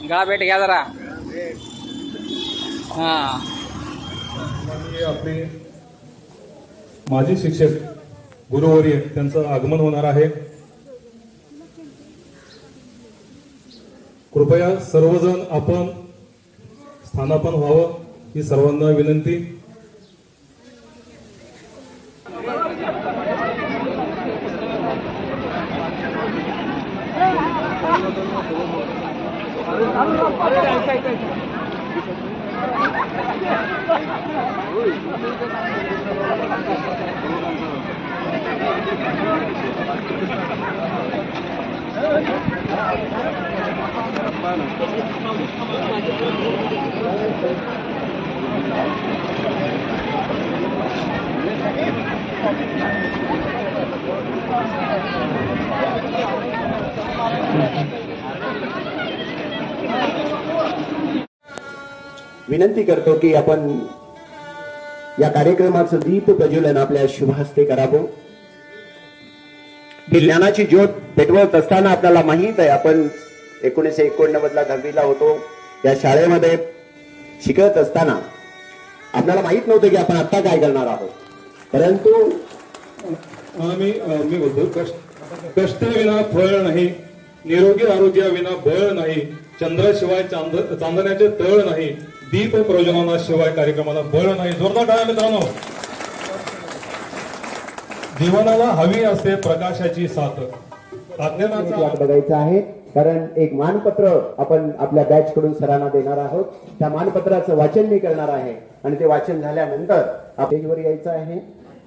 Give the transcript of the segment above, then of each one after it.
गा भेट घ्या जरा. हा आपले माजी शिक्षक गुरुवर्य त्यांचं आगमन होणार आहे. कृपया सर्वजण आपण स्थानापन्न व्हावं ही सर्वांना विनंती. विनंती करतो की आपण या कार्यक्रमाचं दीप प्रज्वलन आपल्या शुभ हस्ते करावं. ही ज्ञानाची ज्योत पेटवत असताना आपल्याला माहित आहे आपण 1989 ला 10वीला होतो. या शाळेमध्ये शिकत असताना आपल्याला माहित नव्हतं की आपण आता काय करणार आहोत. परंतु मी बोलतो कष्टाविना फळ नाही, निरोगी आरोग्याविना बळ नाही, चंद्राशिवाय चांदण्याचे तळ नाही, दीप प्रज्वलनाशिवाय कार्यक्रमाला बळ नाही. जोरदार टाळ्या मित्रांनो. जीवनाला हवी असते प्रकाशाची साथ. बघायचं आहे कारण एक मानपत्र आपण आपल्या बॅच कडून सरांना देणार आहोत. त्या मानपत्राचं वाचन मी करणार आहे आणि ते वाचन झाल्यानंतर स्टेजवर यायचं आहे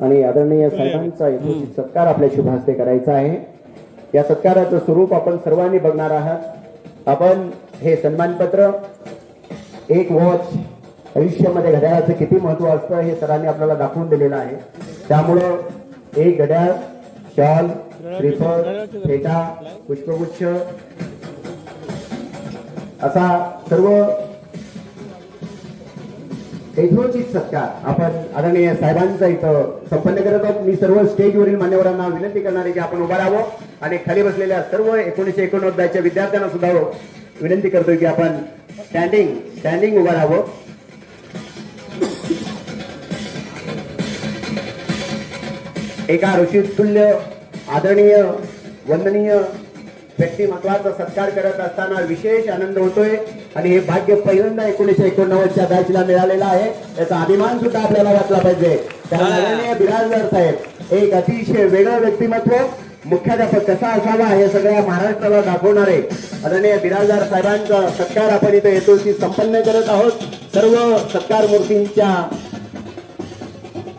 आणि आदरणीय साहेबांचा यथोचित सत्कार आपल्या शुभ हस्ते करायचा आहे. या सत्काराचं स्वरूप आपण सर्वांनी बघणार आहात. आपण हे सन्मानपत्र, एक वॉच, आयुष्यामध्ये घड्याळाचं किती महत्व असतं हे सरांनी आपल्याला दाखवून दिलेलं आहे. त्यामुळं एक घड्याळ, शॉल, श्रीफळ, फेटा, पुष्पगुच्छ असा सर्व यथोचित सत्कार आपण आदरणीय साहेबांचा इथं संपन्न करत आहोत. मी सर्व स्टेजवरील मान्यवरांना विनंती करणार आहे की आपण उभा राहावं आणि खाली बसलेल्या सर्व 1989 बॅचच्या विद्यार्थ्यांना सुद्धा विनंती करतोय की आपण स्टँडिंग उभा राहावं. एका ऋषितुल्य आदरणीय वंदनीय व्यक्तिमत्वाचा सत्कार करत असताना विशेष आनंद होतोय आणि हे भाग्य पहिल्यांदा 1989च्या बॅचला मिळालेला आहे. याचा अभिमान सुद्धा आपल्याला वाटला पाहिजे. कारण आदरणीय बिराजदार साहेब एक अतिशय वेगळं व्यक्तिमत्व, मुख्याध्यापक कसा असावा हे सगळ्या महाराष्ट्राला दाखवणारे आदरणीय बिराजदार साहेबांचा सत्कार आपण इथे येतो ती संपन्न करत आहोत. सर्व सत्कार मूर्तींच्या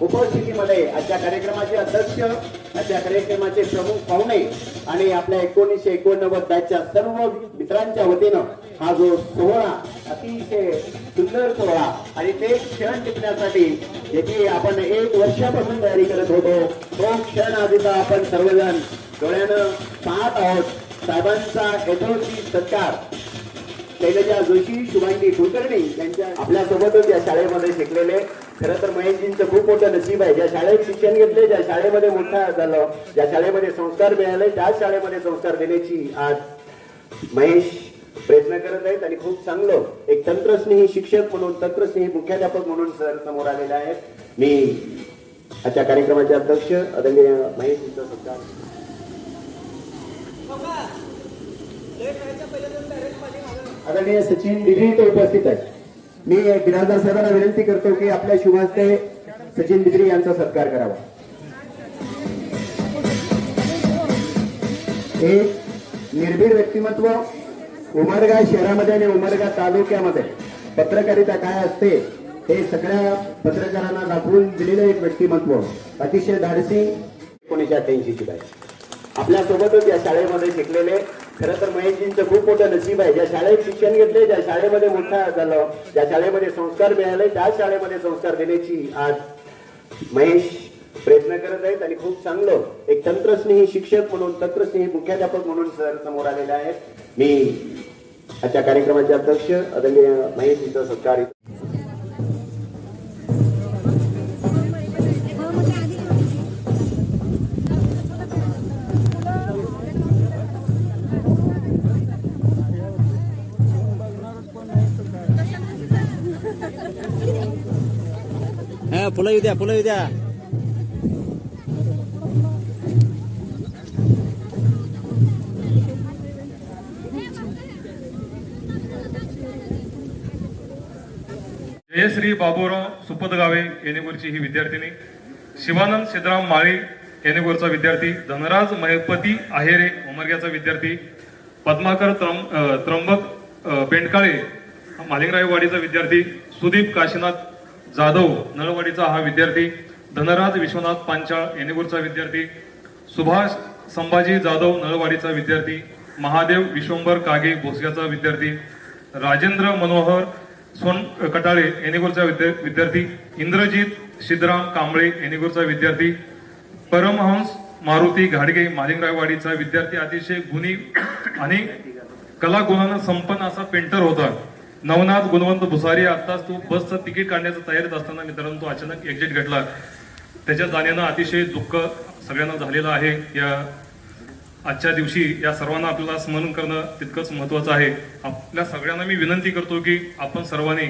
उपस्थितीमध्ये आजच्या कार्यक्रमाचे अध्यक्ष, आजच्या कार्यक्रमाचे प्रमुख पाहुणे आणि आपल्या 1989 बॅचच्या सर्व मित्रांच्या वतीनं हा जो सोहळा अतिशय सुंदर सोहळा आणि ते क्षण टिकण्यासाठी ज्याची आपण 1 वर्षापासून तयारी करत होतो तो क्षण आधीचा आपण सर्वजण डोळ्यानं पाहत आहोत. साहेबांचा यथोचित सत्कार शैलजा जोशी, शुभांगी कुलकर्णी यांच्या आपल्यासोबतच या शाळेमध्ये शिकलेले. खरं तर महेशजींचं खूप मोठं नशीब आहे. ज्या शाळेत शिक्षण घेतले, ज्या शाळेमध्ये मोठा झालं, ज्या शाळेमध्ये संस्कार मिळाले त्याच शाळेमध्ये संस्कार देण्याची आज महेश प्रयत्न करत आहेत आणि खूप चांगलं एक तंत्रस्नेही शिक्षक म्हणून, तंत्रस्नेही मुख्याध्यापक म्हणून सर समोर आलेले आहेत. मी आजच्या कार्यक्रमाचे अध्यक्ष आदरणीय महेशजींचा सत्कार. आदरणीय सचिन डिग्री इथे उपस्थित आहेत. मी बिराजदार साहेबांना विनंती करतो की आपल्या शुभ हस्ते सचिन डिग्री यांचा सत्कार करावा. एक निर्भीड व्यक्तिमत्व, उमरगा शहरामध्ये आणि उमरगा तालुक्यामध्ये पत्रकारिता काय असते हे सगळ्या पत्रकारांना दाखवून दिलेलं एक व्यक्तिमत्व, अतिशय धाडसी. 1988ची बॅच आपल्यासोबतच या शाळेमध्ये शिकलेले. खरं तर महेशजींचं खूप मोठं नशीब आहे. ज्या शाळेत शिक्षण घेतले, ज्या शाळेमध्ये मोठा झालं, ज्या शाळेमध्ये संस्कार मिळाले त्याच शाळेमध्ये संस्कार देण्याची आज महेश प्रयत्न करत आहेत आणि खूप चांगलं एक तंत्रस्नेही शिक्षक म्हणून, तंत्रस्नेही मुख्याध्यापक म्हणून सर समोर आलेले आहेत. मी आजच्या कार्यक्रमाचे अध्यक्ष आदरणीय महेशजींचा सत्कार. फुलं येऊ द्या, फुलं येऊ द्या. जयश्री बाबूराव सुपतगावे येणेगूरची ही विद्यार्थिनी, शिवानंद सिद्धराम माळी येणेगूरचा विद्यार्थी, धनराज महपती आहेरे उमरग्याचा विद्यार्थी, पद्माकर त्र्यंबक बेंडकाळे मालिंगरायवाडीचा विद्यार्थी, सुदीप काशीनाथ जाधव नळवाडीचा हा विद्यार्थी, धनराज विश्वनाथ पांचाळ येणेगूरचा विद्यार्थी, सुभाष संभाजी जाधव नळवाडीचा विद्यार्थी, महादेव विश्वंभर कागे भोसग्याचा विद्यार्थी, राजेंद्र मनोहर सोन कटाळे येणेगूरचा विद्यार्थी, इंद्रजित सिद्धराम कांबळे येणेगूरचा विद्यार्थी, परमहंस मारुती घाडगे मालिंगरायवाडीचा विद्यार्थी, अतिशय गुणी आणि कलागुणानं संपन्न असा पेंटर होता. नवनाथ गुणवंत भुसारी आत्ताच तो बसचं तिकीट काढण्याच्या तयारीत असताना मित्रांनो तो अचानक एक्झिट घडला. त्याच्या जाण्यानं अतिशय दुःख सगळ्यांना झालेलं आहे. या आजच्या दिवशी या सर्वांना आपल्याला स्मरण करणं तितकंच महत्वाचं आहे. आपल्या सगळ्यांना मी विनंती करतो की आपण सर्वांनी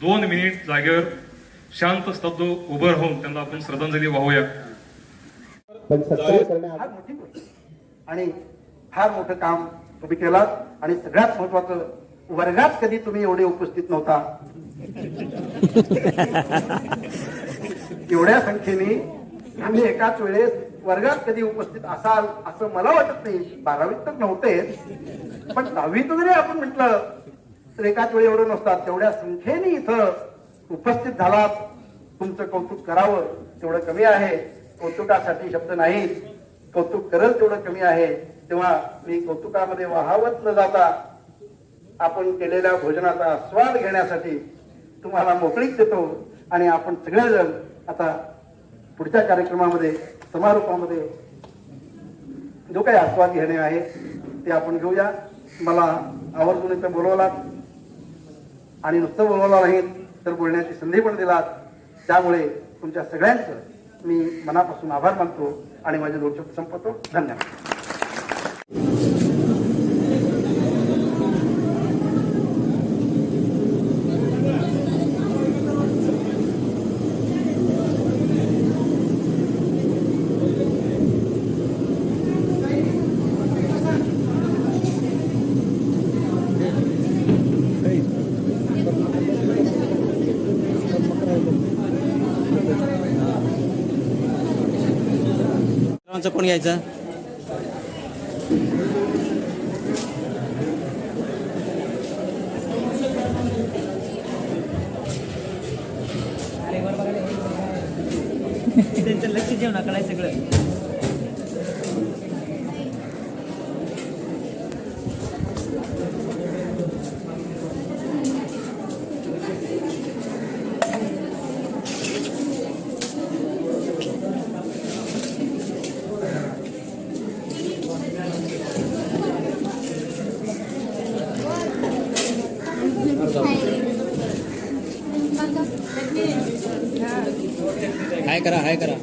2 मिनिट जागेवर शांत स्तब्ध उभं राहून त्यांना आपण श्रद्धांजली वाहूया. पण सत्कार करण्यात फार मोठी गोष्ट आणि फार मोठं काम तुम्ही केलात. आणि सगळ्यात महत्वाचं, वर्गात कधी तुम्ही एवढे उपस्थित नव्हता. एवढ्या संख्येने तुम्ही एकाच वेळेस वर्गात कधी उपस्थित असाल असं मला वाटत नाही. 12वीत तर नव्हते, पण 10वीत जरी आपण म्हटलं तर एकाच वेळी एवढं नसतात. तेवढ्या संख्येने इथं उपस्थित झालात. तुमचं कौतुक करावं तेवढं कमी आहे. कौतुकासाठी शब्द नाहीत. कौतुक करल तेवढं कमी आहे. तेव्हा मी कौतुकामध्ये वाहावत न जाता आपण केलेल्या भोजनाचा आस्वाद घेण्यासाठी तुम्हाला मोकळीक देतो. आणि आपण सगळेजण आता पुढच्या कार्यक्रमामध्ये, समारोपामध्ये जो काही आस्वाद घेणे आहे ते आपण घेऊया. मला आवर्जून इथं बोलवलात आणि नुसतं बोलवला नाहीत तर बोलण्याची संधी पण दिलात. त्यामुळे तुमच्या सगळ्यांचं मी मनापासून आभार मानतो आणि माझे 2 शब्द संपवतो. धन्यवाद. कोण घ्यायचं? त्यांचं लक्ष देऊ नका नाही सगळं. हाय करा, हाय करा.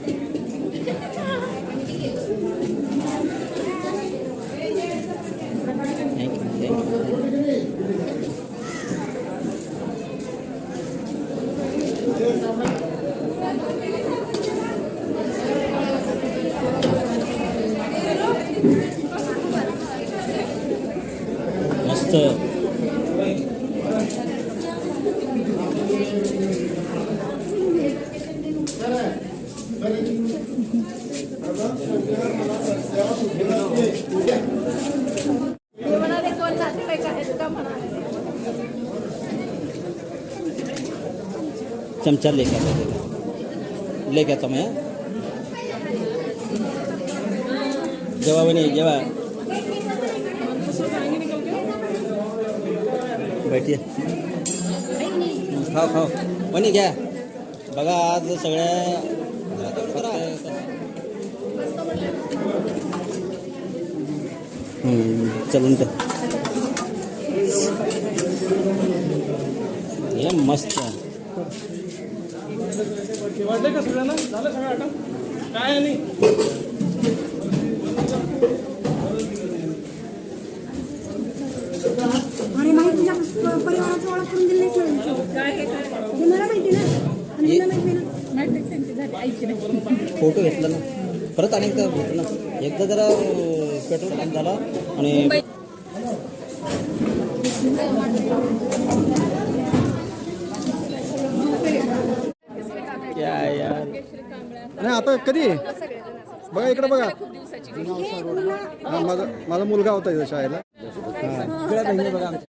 मस्त. चमचा लेके आता मैं जेवा बनी जेवा बैठिए खाओ खाओ बनी घ्या. बघा आज सगळ्या चलून तर हे मस्त वाटलं का सगळ्यांना? झालं सगळं आटम? काय नाही आणि माहिती परिवाराची ओळख करून दिली नाही. मला माहिती ना. फोटो घेतला ना परत अनेकदा घेतलं ना एकदा जरा पेट्रोल पंप झाला आणि क्या यार नाही आता कधी बघा इकडे बघा हा माझा मुलगा होता इथं शाळेला बघा